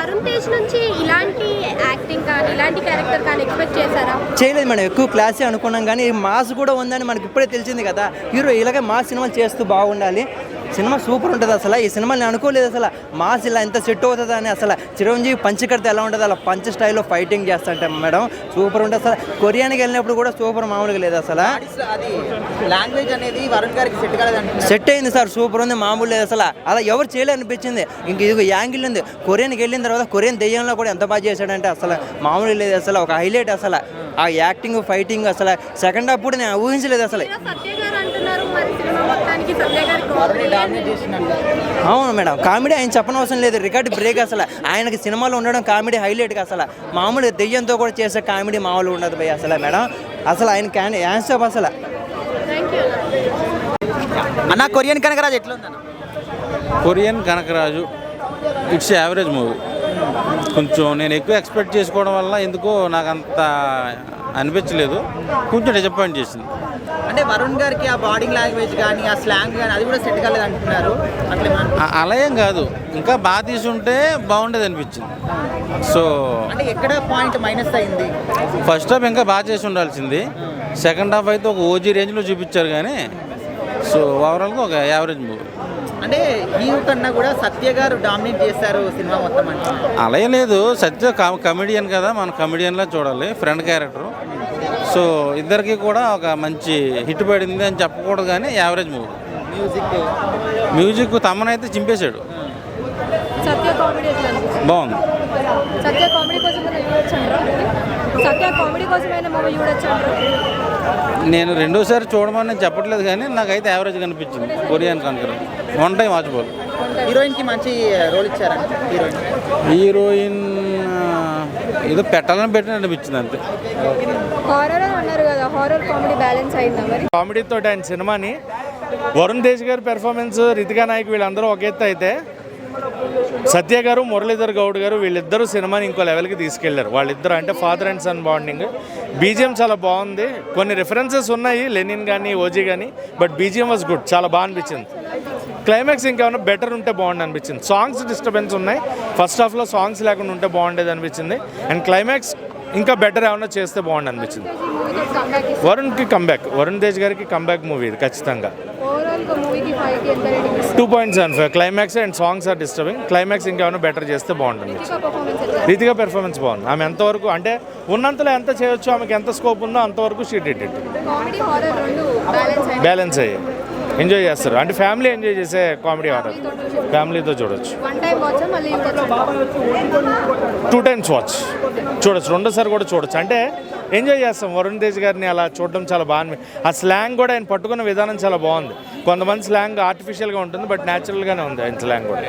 వరుణ్ తేజ్ నుంచి ఇలాంటి యాక్టింగ్ కానీ ఇలాంటి క్యారెక్టర్ కానీ ఎక్స్పెక్ట్ చేశారా? చేయలేదు మేడం, ఎక్కువ క్లాసే అనుకున్నాం కానీ మాస్ కూడా ఉందని మనకి ఇప్పుడే తెలిసింది కదా. హీరో ఇలాగే మాస్ సినిమాలు చేస్తూ బాగుండాలి, సినిమా సూపర్ ఉంటుంది. అసలు ఈ సినిమాని అనుకోలేదు అసలు మాస్ ఇలా ఎంత సెట్ అవుతుంది అని. అసలు చిరంజీవి పంచి కడితే ఎలా ఉంటుంది అలా పంచ్ స్టైల్లో ఫైటింగ్ చేస్తుంటే మేడం సూపర్ ఉంటుంది. అసలు కొరియానికి వెళ్ళినప్పుడు కూడా సూపర్ మామూలుగా లేదు అసలు. లాంగ్వేజ్ అనేది వరుణ్ గారికి సెట్ అయింది సార్, సూపర్ ఉంది, మామూలు లేదు అసలు. అలా ఎవరు చేయలేదు అనిపించింది. ఇంక ఇది యాంగిల్ ఉంది. కొరియానికి వెళ్ళిన తర్వాత కొరియన్ దెయ్యంలో కూడా ఎంత బాగా చేశాడంటే అసలు మామూలు లేదు అసలు. ఒక హైలైట్ అసలు ఆ యాక్టింగ్ ఫైటింగ్ అసలు సెకండ్ హాఫ్ కూడా నేను ఊహించలేదు అసలు. అవును మేడం, కామెడీ ఆయన చెప్పనవసరం లేదు, రికార్డ్ బ్రేక్ అసలు. ఆయనకి సినిమాలో ఉండడం కామెడీ హైలైట్గా అసలు. మామూలు దెయ్యంతో కూడా చేసే కామెడీ మామూలు ఉండదు భయ అసలు మేడం. అసలు ఆయన యాన్సర్ అసలు. అన్న కొరియన్ కనకరాజు ఎట్లుందన్న? Korean Kanakaraju it's average movie. కొంచెం నేను ఎక్కువ ఎక్స్పెక్ట్ చేసుకోవడం వల్ల ఎందుకో నాకు అంత అనిపించలేదు, కొంచెం డిసప్పాయింట్ చేసింది. అంటే వరుణ్ గారికి ఆ బాడీ లాంగ్వేజ్ కానీ ఆ స్లాంగ్ కానీ అది కూడా సెట్ కాలేదు అంటున్నారు. అలా ఏం కాదు, ఇంకా బాగా తీసుంటే బాగుండేది అనిపించింది. సో అంటే ఎక్కడ పాయింట్ మైనస్ అయింది? ఫస్ట్ హాఫ్ ఇంకా బాగా చేసి ఉండాల్సింది, సెకండ్ హాఫ్ అయితే ఒక ఓజీ రేంజ్లో చూపించారు కానీ. సో ఓవరాల్గా ఒక యావరేజ్ మూవీ. అంటే హీరో కన్నా కూడా సత్య గారు డామినేట్ చేశారు సినిమా మొత్తం అంటే. అలా ఏం లేదు, సత్య కమెడియన్ కదా, మన కమెడియన్లా చూడాలి, ఫ్రెండ్ క్యారెక్టర్. సో ఇద్దరికి కూడా ఒక మంచి హిట్ పడింది అని చెప్పకూడదు కానీ యావరేజ్ మూవీ. మ్యూజిక్ తమ్మనైతే చింపేశాడు, సత్య కామెడీ బాగుంది. సత్య కామెడీ కోసమైనా మూవీ చూడొచ్చు. నేను రెండోసారి చూడమని నేను చెప్పట్లేదు కానీ నాకైతే యావరేజ్ కనిపించింది Korean Kanakaraju. One time watchable. హీరోయిన్కి మంచి రోల్ ఇచ్చారండి. హీరోయిన్ ఏదో పెట్టాలని పెట్టిన అనిపించింది అంతే. హారర్ అని అన్నారు కదా, హారర్ కామెడీ బ్యాలెన్స్ అయిందా మరి? కామెడీతో ఆయన సినిమాని వరుణ్ తేజ్ గారి పెర్ఫార్మెన్స్, రితికా నాయక్ వీళ్ళందరూ ఒక ఎత్తు అయితే, సత్య గారు, మురళీధర్ గౌడ్ గారు వీళ్ళిద్దరూ సినిమాని ఇంకో లెవెల్కి తీసుకెళ్లారు. వాళ్ళిద్దరు అంటే father and son bonding. BGM చాలా బాగుంది, కొన్ని రిఫరెన్సెస్ ఉన్నాయి లెనిన్ కానీ ఓజీ కానీ, బట్ బీజిఎం వాజ్ గుడ్, చాలా బాగా అనిపించింది. క్లైమాక్స్ ఇంకేమైనా బెటర్ ఉంటే బాగుంది అనిపించింది. సాంగ్స్ డిస్టర్బెన్స్ ఉన్నాయి, ఫస్ట్ హాఫ్లో సాంగ్స్ లేకుండా ఉంటే బాగుండేది అనిపించింది. అండ్ క్లైమాక్స్ ఇంకా బెటర్ ఏమైనా చేస్తే బాగుంది అనిపించింది. వరుణ్కి కంబ్యాక్, వరుణ్ తేజ్ గారికి కంబ్యాక్ మూవీ ఇది ఖచ్చితంగా. 2.75. Climax and songs are disturbing. Climax ఇంకేమైనా బెటర్ చేస్తే బాగుంటుంది. రీతిగా పెర్ఫార్మెన్స్ బాగుంది. ఆమె ఎంతవరకు అంటే ఉన్నంతలో ఎంత చేయొచ్చు, ఆమెకి ఎంత స్కోప్ ఉందో అంతవరకు షీ డిడ్ ఇట్. బ్యాలెన్స్ అయ్యి ఎంజాయ్ చేస్తారు. అంటే ఫ్యామిలీ ఎంజాయ్ చేసే కామెడీ హారర్, ఫ్యామిలీతో చూడొచ్చు. 2 times వాచ్ చూడొచ్చు, రెండోసారి కూడా చూడొచ్చు. అంటే ఎంజాయ్ చేస్తాం. వరుణ్ తేజ్ గారిని అలా చూడడం చాలా బాగుంది. ఆ స్లాంగ్ కూడా ఆయన పట్టుకున్న విధానం చాలా బాగుంది. కొంతమంది స్లాంగ్ ఆర్టిఫిషియల్గా ఉంటుంది, బట్ న్యాచురల్గానే ఉంది ఆయన స్లాంగ్ కూడా.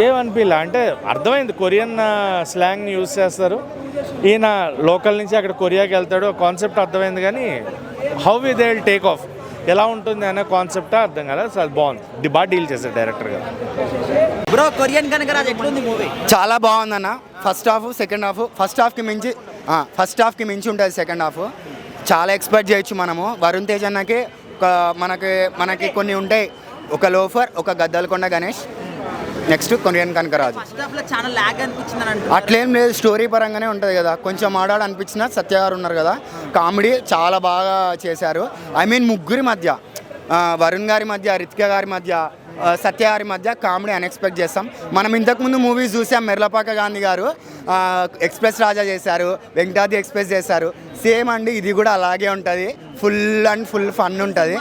ఏమనిపించలే, అంటే అర్థమైంది కొరియన్ స్లాంగ్ని యూజ్ చేస్తారు. ఈయన లోకల్ నుంచి అక్కడ కొరియాకి వెళ్తాడు, కాన్సెప్ట్ అర్థమైంది కానీ how we they will take off ఎలా ఉంటుంది అనే కాన్సెప్టే అర్థం కదా. చాలా బాగుంది, బాగా డీల్ చేశారు డైరెక్టర్ గారు. బ్రో కొరియన్ కనకరాజు ఎట్లుంది మూవీ? చాలా బాగుందన్న. First half second half, first హాఫ్కి మించి ఉంటుంది సెకండ్ హాఫ్. చాలా ఎక్స్పెక్ట్ చేయొచ్చు మనము. వరుణ్ తేజ్ అన్నకి మనకి కొన్ని ఉంటాయి, ఒక లోఫర్, ఒక గద్దలకొండ గణేష్, నెక్స్ట్ కొరియన్ కనకరాజు. అట్లేం లేదు, స్టోరీ పరంగానే ఉంటుంది కదా. కొంచెం ఆడాడు అనిపించిన సత్య గారు ఉన్నారు కదా, కామెడీ చాలా బాగా చేశారు. ఐ మీన్ ముగ్గురి మధ్య, వరుణ్ గారి మధ్య, రితికా గారి మధ్య, సత్య గారి మధ్య కామెడీ అన్ఎక్స్పెక్ట్ చేస్తాం. మనం ఇంతకుముందు మూవీస్ చూసాం, మెర్లపాక గాంధీ గారు ఎక్స్ప్రెస్ రాజా చేశారు, వెంకటాద్రి ఎక్స్ప్రెస్ చేశారు. సేమ్ అండి, ఇది కూడా అలాగే ఉంటుంది. ఫుల్ ఫన్ ఉంటుంది.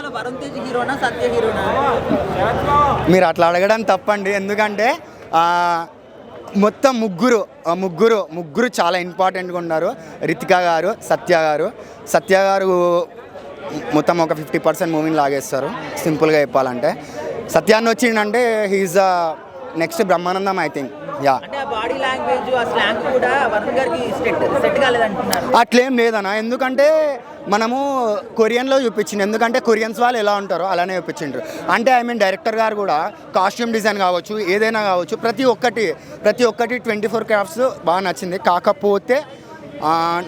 మీరు అట్లా అడగడం తప్పండి, ఎందుకంటే మొత్తం ముగ్గురు చాలా ఇంపార్టెంట్గా ఉన్నారు. రితికా గారు, సత్య గారు మొత్తం ఒక 50% మూవీని లాగేస్తారు సింపుల్గా చెప్పాలంటే. సత్యాన్ని వచ్చిందంటే he's next Brahmanandam I think. Yeah, అట్లేం లేదన్నా, ఎందుకంటే మనము కొరియన్లో చూపించింది, ఎందుకంటే కొరియన్స్ వాళ్ళు ఎలా ఉంటారో అలానే చూపించిండ్రు. అంటే ఐ మీన్ డైరెక్టర్ గారు కూడా కాస్ట్యూమ్ డిజైన్ కావచ్చు, ఏదైనా కావచ్చు, ప్రతి ఒక్కటి 24 క్రాఫ్ట్స్ బాగా నచ్చింది. కాకపోతే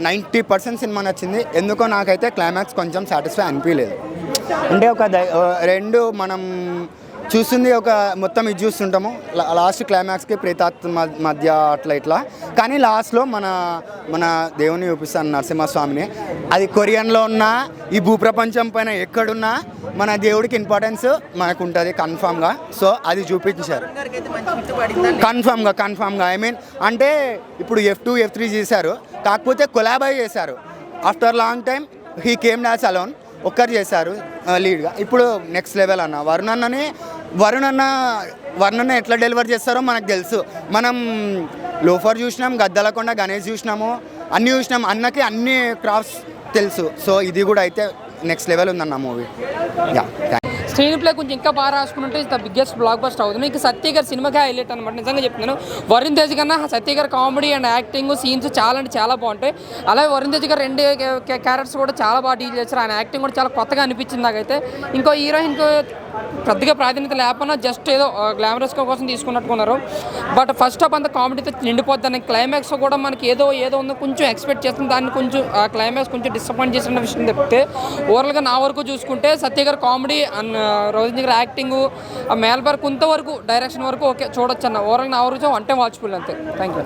90% సినిమా నచ్చింది. ఎందుకో నాకైతే క్లైమాక్స్ కొంచెం సాటిస్ఫై అనిపించలేదు. అంటే ఒక రెండు మనం చూస్తుంది ఒక మొత్తం ఇది చూస్తుంటాము లాస్ట్ క్లైమాక్స్కి ప్రేతాత్మ మధ్య అట్లా ఇట్లా, కానీ లాస్ట్లో మన దేవుని చూపిస్తాను నరసింహస్వామిని. అది కొరియన్లో ఉన్న ఈ భూప్రపంచం పైన ఎక్కడున్నా మన దేవుడికి ఇంపార్టెన్స్ మనకు ఉంటుంది కన్ఫామ్గా. సో అది చూపించారు కన్ఫామ్గా. ఐ మీన్ అంటే ఇప్పుడు F2 F3 చేశారు, కాకపోతే కొలాబై చేశారు. After long time he came does alone, ఒక్కరు చేశారు లీడ్గా. ఇప్పుడు నెక్స్ట్ లెవెల్ అన్న వరుణ్ అన్న ఎట్లా డెలివర్ చేస్తారో మనకు తెలుసు. మనం లోఫర్ చూసినాం, గద్దలకొండ గణేష్ చూసినాము, అన్నీ చూసినాం. అన్నకి అన్ని క్రాఫ్ట్స్ తెలుసు. సో ఇది కూడా అయితే నెక్స్ట్ లెవెల్ ఉందన్న మూవీ. స్క్రీన్ ప్లే కొంచెం ఇంకా బాగా రాసుకుంటే ద బిగ్గెస్ట్ బ్లాక్ బస్టర్ అవుతుంది. ఇంకా సత్య గారు సినిమాకి హైలైట్ అనమాట. నిజంగా చెప్తున్నాను, వరుణ్ తేజ్ కన్నా సత్య గారు కామెడీ అండ్ యాక్టింగ్ సీన్స్ చాలా అంటే చాలా బాగుంటాయి. అలాగే వరుణ్ తేజ్ గారు 2 క్యారెక్టర్స్ కూడా చాలా బాగా డీల్ చేస్తారు. ఆయన యాక్టింగ్ కూడా చాలా కొత్తగా అనిపించింది నాకైతే. ఇంకో హీరోయిన్కి పెద్దగా ప్రాధాన్యత లేకపోయినా జస్ట్ ఏదో గ్లామరస్ కోసం తీసుకున్నట్టుకున్నారు. బట్ ఫస్ట్ హాఫ్ అంతా కామెడీతో నిండిపోద్ది. క్లైమాక్స్ కూడా మనకి ఏదో ఉందో కొంచెం ఎక్స్పెక్ట్ చేస్తుంది, దాన్ని కొంచెం క్లైమాక్స్ కొంచెం డిసప్పాయింట్ చేసిన విషయం చెప్తే ఓవరాల్గా నా వరకు చూసుకుంటే సత్య గారు కామెడీ అండ్ రోజు గారు యాక్టింగ్, ఆ మేల్బర్ కొంతవరకు డైరెక్షన్ వరకు ఓకే చూడొచ్చు అన్న. ఓవరాల్ నా వరకు అంటే వాచ్ఫుల్ అంతే. Thank you.